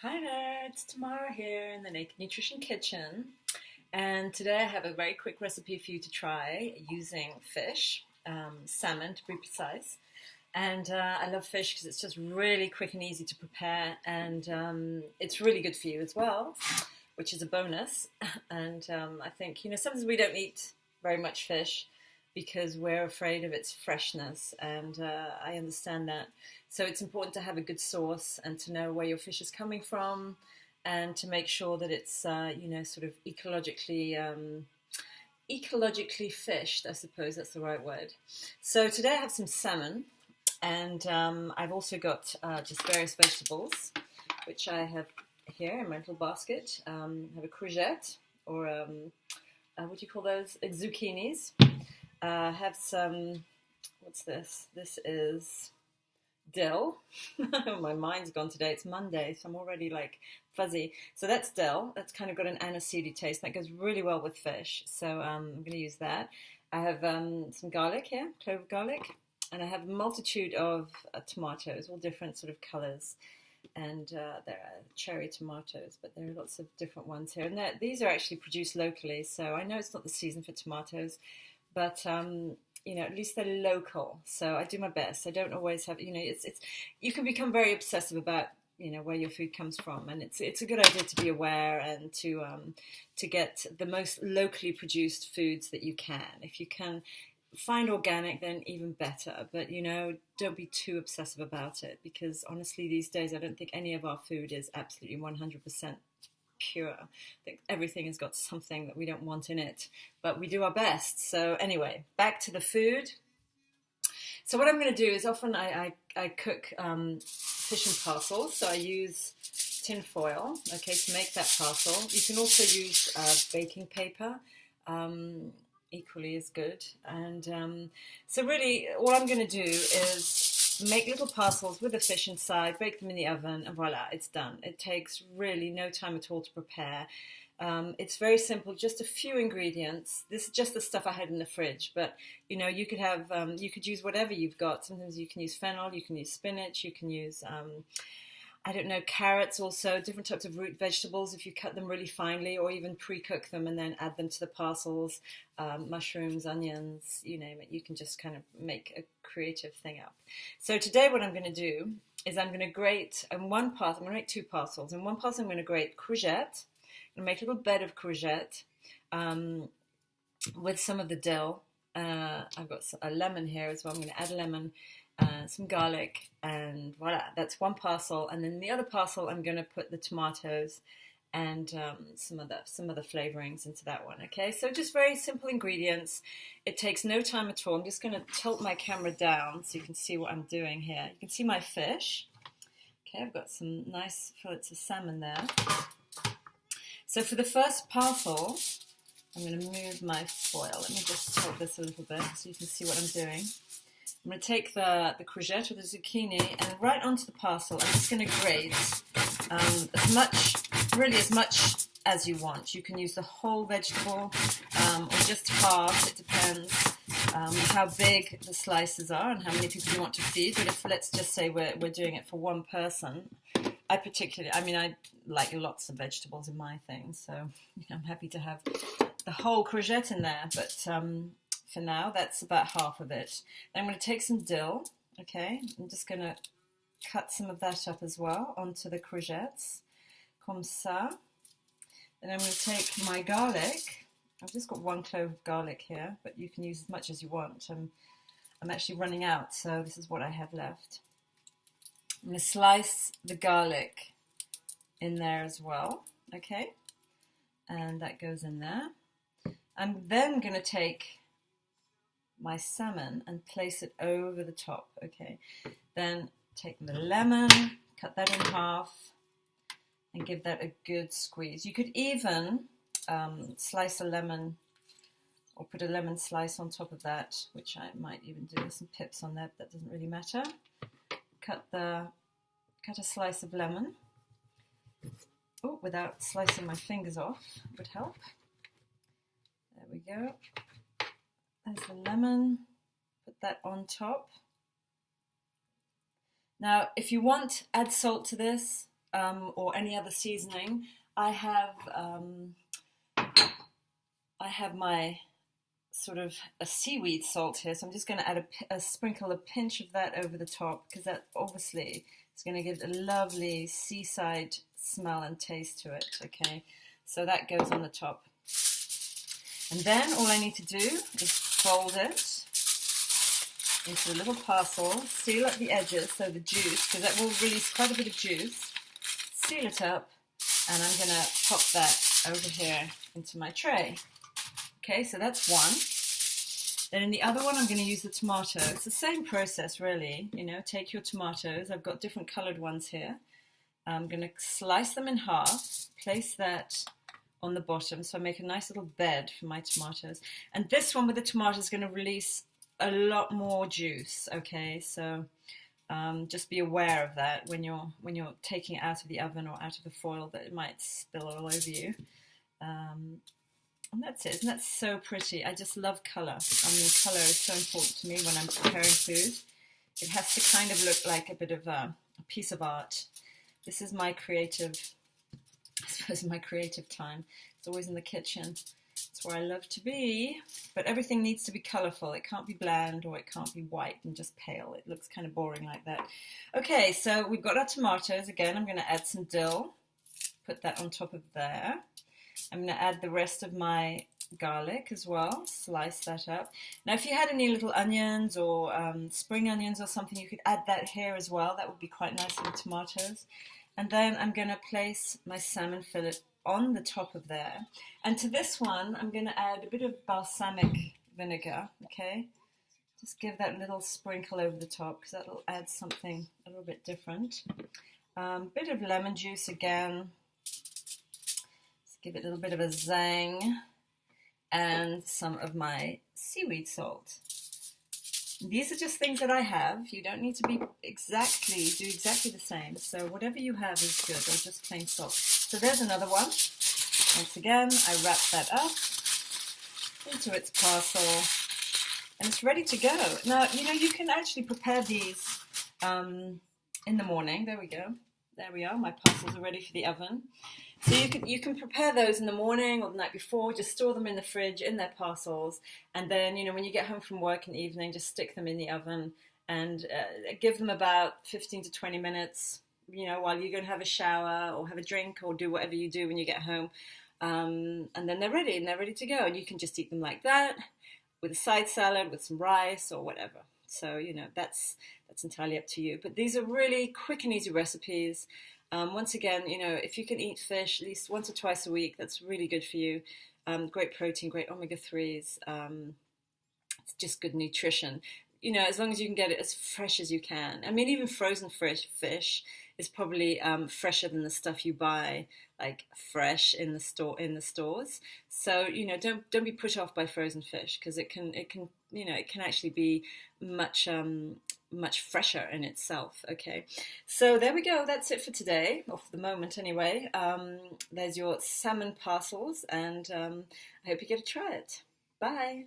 Hi there, it's Tamara here in the Naked Nutrition Kitchen, and today I have a very quick recipe for you to try using fish, salmon to be precise. And I love fish because it's just really quick and easy to prepare, and it's really good for you as well, which is a bonus. And I think, sometimes we don't eat very much fish because we're afraid of its freshness, and I understand that. So it's important to have a good source and to know where your fish is coming from, and to make sure that it's sort of ecologically fished. I suppose that's the right word. So today I have some salmon, and I've also got just various vegetables, which I have here in my little basket. I have a courgette, or what do you call those? Zucchinis. Have some, what's this? This is dill. My mind's gone today. It's Monday, so I'm already like fuzzy. So that's dill. That's kind of got an aniseedy taste. That goes really well with fish. So I'm going to use that. I have some garlic here, clove of garlic. And I have a multitude of tomatoes, all different sort of colours. And there are cherry tomatoes, but there are lots of different ones here. And these are actually produced locally. So I know it's not the season for tomatoes, but at least they're local. So I do my best. I don't always have, it's you can become very obsessive about where your food comes from, and it's a good idea to be aware and to get the most locally produced foods that you can. If you can find organic, then even better. But don't be too obsessive about it, because honestly, these days I don't think any of our food is absolutely 100% pure. I think everything has got something that we don't want in it, but we do our best. So anyway, back to the food. So what I'm going to do is often I cook fish in parcels. So I use tin foil, okay, to make that parcel. You can also use baking paper. Equally as good. And so really all I'm going to do is make little parcels with the fish inside, bake them in the oven, and voila, it's done. It takes really no time at all to prepare. It's very simple, just a few ingredients. This is just the stuff I had in the fridge, but you could have you could use whatever you've got. Sometimes you can use fennel, you can use spinach, you can use I don't know, carrots also, different types of root vegetables if you cut them really finely, or even pre-cook them and then add them to the parcels, mushrooms, onions, you name it. You can just kind of make a creative thing up. So today what I'm going to do is I'm going to grate, in one parcel, I'm going to make two parcels. In one parcel I'm going to grate courgette. I'm going to make a little bed of courgette with some of the dill. I've got a lemon here as well. I'm going to add a lemon. Some garlic, and voila, that's one parcel. And then the other parcel I'm going to put the tomatoes and some other flavorings into that one. Okay, so just very simple ingredients. It takes no time at all. I'm just going to tilt my camera down so you can see what I'm doing here. You can see my fish. Okay, I've got some nice fillets of salmon there. So for the first parcel, I'm going to move my foil. Let me just tilt this a little bit so you can see what I'm doing. I'm going to take the courgette or the zucchini, and right onto the parcel I'm just going to grate as much as you want. You can use the whole vegetable or just half. It depends how big the slices are and how many people you want to feed. But if, let's just say we're doing it for one person, I like lots of vegetables in my thing, so I'm happy to have the whole courgette in there, but for now, that's about half of it. Then I'm going to take some dill, okay? I'm just going to cut some of that up as well onto the courgettes, comme ça. Then I'm going to take my garlic. I've just got one clove of garlic here, but you can use as much as you want. I'm actually running out, so this is what I have left. I'm going to slice the garlic in there as well, okay? And that goes in there. I'm then going to take my salmon and place it over the top, okay? Then take the lemon, cut that in half, and give that a good squeeze. You could even slice a lemon or put a lemon slice on top of that, which I might even do with some pips on there, but that doesn't really matter. Cut a slice of lemon. Oh, without slicing my fingers off would help. There we go. There's the lemon, put that on top. Now, if you want, add salt to this. or any other seasoning, I have my sort of a seaweed salt here, so I'm just going to add a sprinkle, a pinch of that over the top, because that obviously is going to give a lovely seaside smell and taste to it. Okay, so that goes on the top, and then all I need to do is fold it into a little parcel, seal up the edges so the juice, because that will release quite a bit of juice, seal it up, and I'm going to pop that over here into my tray. Okay, so that's one. Then in the other one, I'm going to use the tomato. It's the same process, really. You know, take your tomatoes. I've got different coloured ones here. I'm going to slice them in half, place that on the bottom, so I make a nice little bed for my tomatoes. And this one with the tomato is going to release a lot more juice. Okay, so just be aware of that when you're taking it out of the oven or out of the foil, that it might spill all over you. And that's it. Isn't that so pretty? I just love colour. I mean, colour is so important to me when I'm preparing food. It has to kind of look like a bit of a piece of art. This is my creative, I suppose, my creative time. It's always in the kitchen. It's where I love to be. But everything needs to be colourful. It can't be bland, or it can't be white and just pale. It looks kind of boring like that. Okay, so we've got our tomatoes. Again, I'm going to add some dill. Put that on top of there. I'm going to add the rest of my garlic as well, slice that up. Now, if you had any little onions or spring onions or something, you could add that here as well. That would be quite nice with tomatoes. And then I'm going to place my salmon fillet on the top of there. And to this one, I'm going to add a bit of balsamic vinegar, okay? Just give that little sprinkle over the top, because that'll add something a little bit different. Bit of lemon juice again. Give it a little bit of a zang, and some of my seaweed salt. These are just things that I have. You don't need to do exactly the same. So whatever you have is good, or just plain salt. So there's another one. Once again, I wrap that up into its parcel, and it's ready to go. Now, you know, you can actually prepare these in the morning. There we go. There we are. My parcels are ready for the oven. So you can prepare those in the morning or the night before. Just store them in the fridge in their parcels, and then, you know, when you get home from work in the evening, just stick them in the oven and give them about 15 to 20 minutes. You know, while you're going to have a shower or have a drink or do whatever you do when you get home, and then they're ready to go. And you can just eat them like that, with a side salad, with some rice or whatever. So, you know, that's entirely up to you. But these are really quick and easy recipes. Once again, you know, if you can eat fish at least once or twice a week, that's really good for you. Great protein, great omega-3s. It's just good nutrition. You know, as long as you can get it as fresh as you can. I mean, even frozen fresh fish is probably fresher than the stuff you buy, like fresh in the stores. So, you know, don't be put off by frozen fish, because it can actually be much fresher in itself. Okay, so there we go. That's it for today, or for the moment anyway. There's your salmon parcels, and I hope you get to try it. Bye.